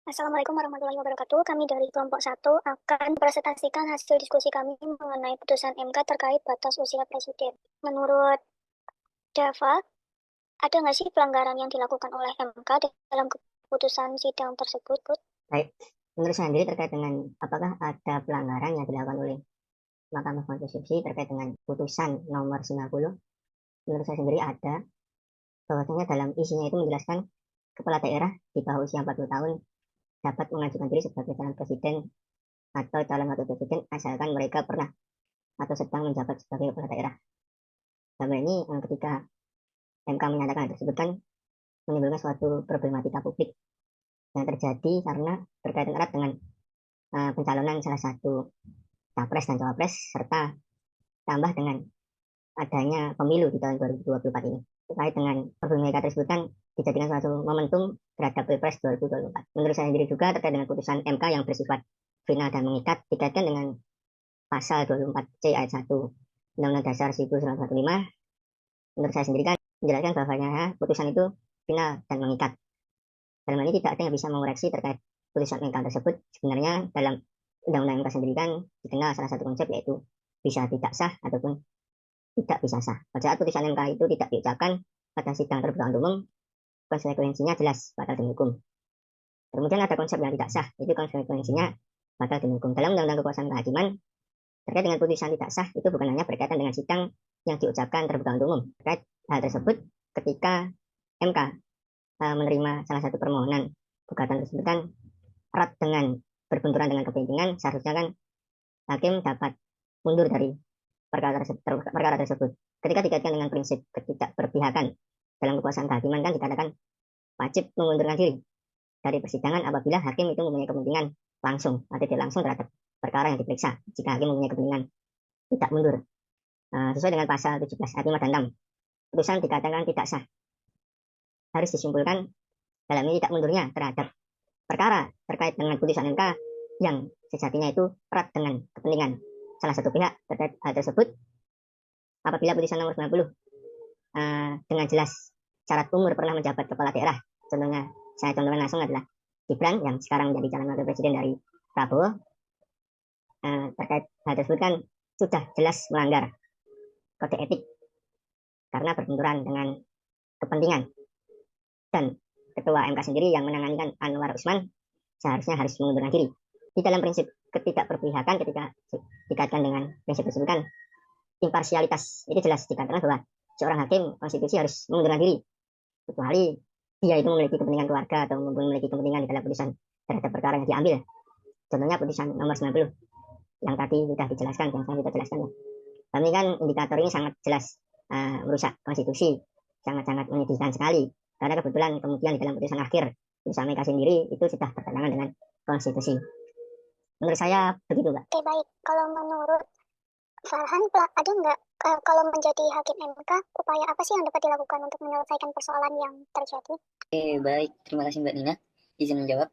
Assalamualaikum warahmatullahi wabarakatuh. Kami dari kelompok satu akan presentasikan hasil diskusi kami mengenai putusan MK terkait batas usia presiden. Menurut Dava, ada nggak sih pelanggaran yang dilakukan oleh MK dalam keputusan sidang tersebut, Bud? Baik, menurut saya sendiri terkait dengan apakah ada pelanggaran yang dilakukan oleh Mahkamah Konstitusi terkait dengan putusan nomor 90, menurut saya sendiri ada, bahwasanya dalam isinya itu menjelaskan kepala daerah di bawah usia 40 tahun dapat mengajukan diri sebagai calon presiden atau calon wakil presiden asalkan mereka pernah atau sedang menjabat sebagai kepala daerah. Dalam ini ketika MK menyatakan hal tersebut kan menimbulkan suatu problematika publik yang terjadi karena berkaitan erat dengan pencalonan salah satu capres dan cawapres serta tambah dengan adanya pemilu di tahun 2024 ini. Terkait dengan problematika tersebut kan dijadikan suatu momentum terhadap Pilpres 2024. Menurut saya sendiri juga terkait dengan putusan MK yang bersifat final dan mengikat dikaitkan dengan pasal 24C ayat 1 Undang-Undang Dasar 1945. Menurut saya sendiri kan menjelaskan bahwanya putusan itu final dan mengikat. Dalam hal ini tidak ada yang bisa mengoreksi terkait putusan MK tersebut. Sebenarnya dalam Undang-Undang MK sendiri kan dikenal salah satu konsep yaitu bisa tidak sah ataupun tidak bisa sah. Pada saat putusan MK itu tidak diucapkan pada sidang terbuka untuk umum, konsekuensinya jelas batal demi hukum. Kemudian ada konsep yang tidak sah, itu konsekuensinya batal demi hukum. Dalam Undang-Undang Kekuasaan Kehakiman, terkait dengan putusan tidak sah, itu bukan hanya berkaitan dengan sidang yang diucapkan terbuka untuk umum. Terkait hal tersebut, ketika MK menerima salah satu permohonan gugatan tersebut kan erat dengan berbenturan dengan kepentingan, seharusnya kan hakim dapat mundur dari perkara tersebut. Ketika dikaitkan dengan prinsip ketidakberpihakan dalam kekuasaan kehakiman kan dikatakan wajib mengundurkan diri dari persidangan apabila hakim itu mempunyai kepentingan langsung atau tidak langsung terhadap perkara yang diperiksa. Jika hakim mempunyai kepentingan tidak mundur, sesuai dengan pasal 17 ayat 5 dan 6, putusan dikatakan tidak sah. Harus disimpulkan dalam ini tidak mundurnya terhadap perkara terkait dengan putusan MK yang sejatinya itu erat dengan kepentingan salah satu pihak terkait hal tersebut. Apabila putusan nomor 90 dengan jelas syarat umur pernah menjabat kepala daerah, contohnya saya contohkan langsung adalah Gibran yang sekarang menjadi calon wakil presiden dari Prabowo, terkait hal tersebut kan sudah jelas melanggar kode etik karena berbenturan dengan kepentingan, dan ketua MK sendiri yang menangani kan Anwar Usman seharusnya harus mengundurkan diri. Di dalam prinsip ketidakberpihakan ketika dikaitkan dengan prinsip tersebut kan imparsialitas itu jelas dikatakan bahwa seorang hakim konstitusi harus mengundurkan diri kecuali dia itu memiliki kepentingan keluarga atau memiliki kepentingan di dalam putusan terhadap perkara yang diambil. Contohnya putusan nomor 90 yang tadi sudah dijelaskan, yang saya sudah jelaskan. Kami kan indikator ini sangat jelas merusak konstitusi, sangat-sangat menyedihkan sekali. Karena kebetulan kemudian di dalam putusan akhir putusan mereka sendiri itu sudah bertentangan dengan konstitusi. Menurut saya begitu, Mbak. Oke, baik. Kalau menurut Farhan, ada nggak kalau menjadi hakim MK, upaya apa sih yang dapat dilakukan untuk menyelesaikan persoalan yang terjadi? Oke, baik. Terima kasih Mbak Nina. Izin menjawab.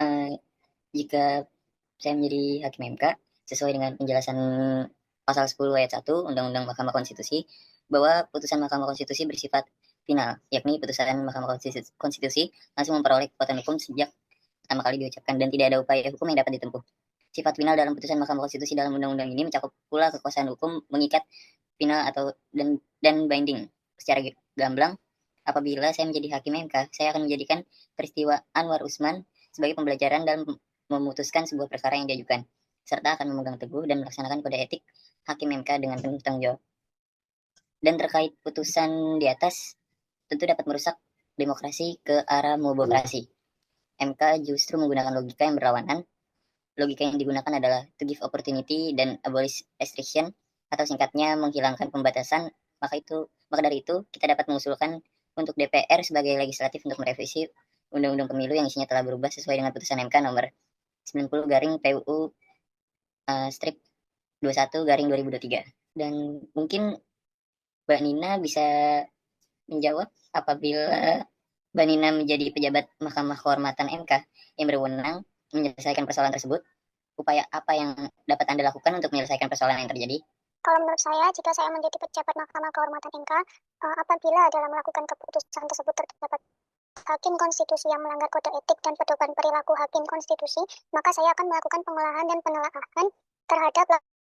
Eh, Jika saya menjadi hakim MK, sesuai dengan penjelasan pasal 10 ayat 1 Undang-Undang Mahkamah Konstitusi, bahwa putusan Mahkamah Konstitusi bersifat final, yakni putusan Mahkamah Konstitusi langsung memperoleh kekuatan hukum sejak pertama kali diucapkan dan tidak ada upaya hukum yang dapat ditempuh. Sifat final dalam putusan Mahkamah Konstitusi dalam undang-undang ini mencakup pula kekuasaan hukum mengikat final atau dan binding. Secara gamblang, apabila saya menjadi hakim MK, saya akan menjadikan peristiwa Anwar Usman sebagai pembelajaran dalam memutuskan sebuah perkara yang diajukan, serta akan memegang teguh dan melaksanakan kode etik hakim MK dengan penuh tanggung jawab. Dan terkait putusan di atas, tentu dapat merusak demokrasi ke arah mobokrasi. MK justru menggunakan logika yang berlawanan. Logika yang digunakan adalah to give opportunity dan abolish restriction, atau singkatnya menghilangkan pembatasan. Maka dari itu kita dapat mengusulkan untuk DPR sebagai legislatif untuk merevisi Undang-Undang Pemilu yang isinya telah berubah sesuai dengan putusan MK nomor 90 garing PUU strip 21 garing 2023. Dan mungkin Mbak Nina bisa menjawab apabila Mbak Nina menjadi pejabat Mahkamah Kehormatan MK yang berwenang menyelesaikan persoalan tersebut, upaya apa yang dapat Anda lakukan untuk menyelesaikan persoalan yang terjadi? Kalau menurut saya, jika saya menjadi pejabat Mahkamah Kehormatan MK, apabila dalam melakukan keputusan tersebut terdapat hakim konstitusi yang melanggar kode etik dan pedoman perilaku hakim konstitusi, maka saya akan melakukan pengolahan dan penelaahan terhadap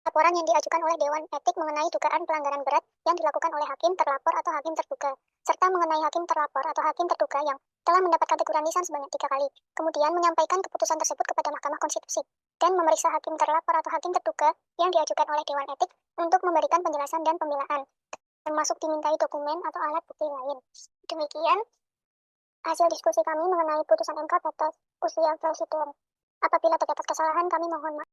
laporan yang diajukan oleh Dewan Etik mengenai dugaan pelanggaran berat yang dilakukan oleh hakim terlapor atau hakim terduga, serta mengenai hakim terlapor atau hakim terduga yang telah mendapatkan teguran lisan sebanyak 3 kali, kemudian menyampaikan keputusan tersebut kepada Mahkamah Konstitusi, dan memeriksa hakim terlapor atau hakim terduga yang diajukan oleh Dewan Etik untuk memberikan penjelasan dan pembelaan, termasuk dimintai dokumen atau alat bukti lain. Demikian hasil diskusi kami mengenai putusan MK batas usia presiden. Apabila terdapat kesalahan, kami mohon maaf.